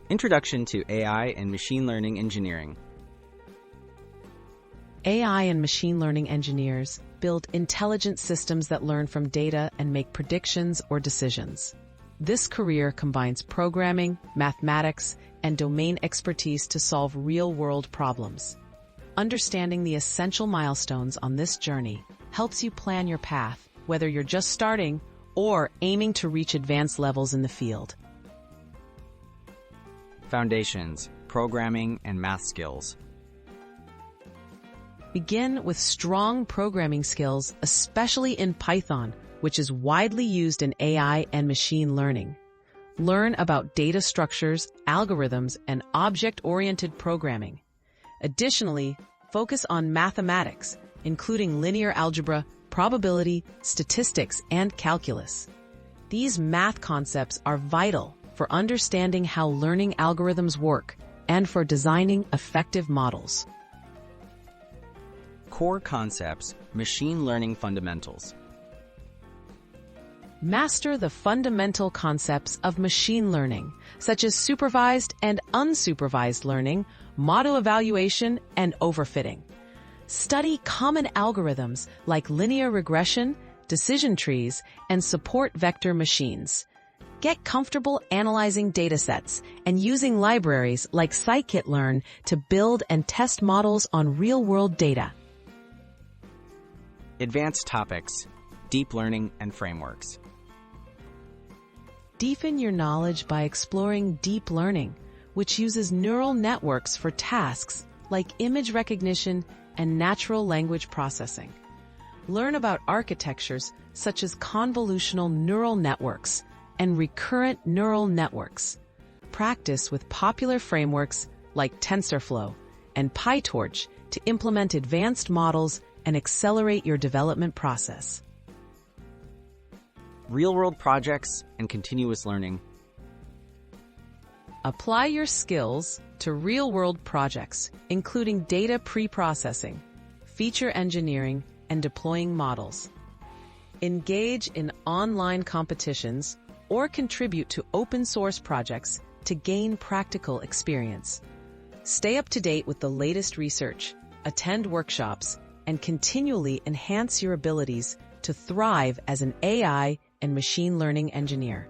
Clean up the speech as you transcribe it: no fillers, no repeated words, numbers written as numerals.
Introduction to AI and Machine Learning Engineering. AI and machine learning engineers build intelligent systems that learn from data and make predictions or decisions. This career combines programming, mathematics, and domain expertise to solve real-world problems. Understanding the essential milestones on this journey helps you plan your path, whether you're just starting or aiming to reach advanced levels in the field. Foundations, Programming and Math Skills. Begin with strong programming skills, especially in Python, which is widely used in AI and machine learning. Learn about data structures, algorithms, and object-oriented programming. Additionally, focus on mathematics, including linear algebra, probability, statistics, and calculus. These math concepts are vital for understanding how learning algorithms work and for designing effective models. Core Concepts, Machine Learning Fundamentals. Master the fundamental concepts of machine learning, such as supervised and unsupervised learning, model evaluation, and overfitting. Study common algorithms like linear regression, decision trees, and support vector machines. Get comfortable analyzing datasets and using libraries like scikit-learn to build and test models on real-world data. Advanced Topics, Deep Learning and Frameworks. Deepen your knowledge by exploring deep learning, which uses neural networks for tasks like image recognition and natural language processing. Learn about architectures such as convolutional neural networks and recurrent neural networks. Practice with popular frameworks like TensorFlow and PyTorch to implement advanced models and accelerate your development process. Real-world projects and continuous learning. Apply your skills to real-world projects, including data pre-processing, feature engineering, and deploying models. Engage in online competitions or contribute to open-source projects to gain practical experience. Stay up to date with the latest research, attend workshops, and continually enhance your abilities to thrive as an AI and machine learning engineer.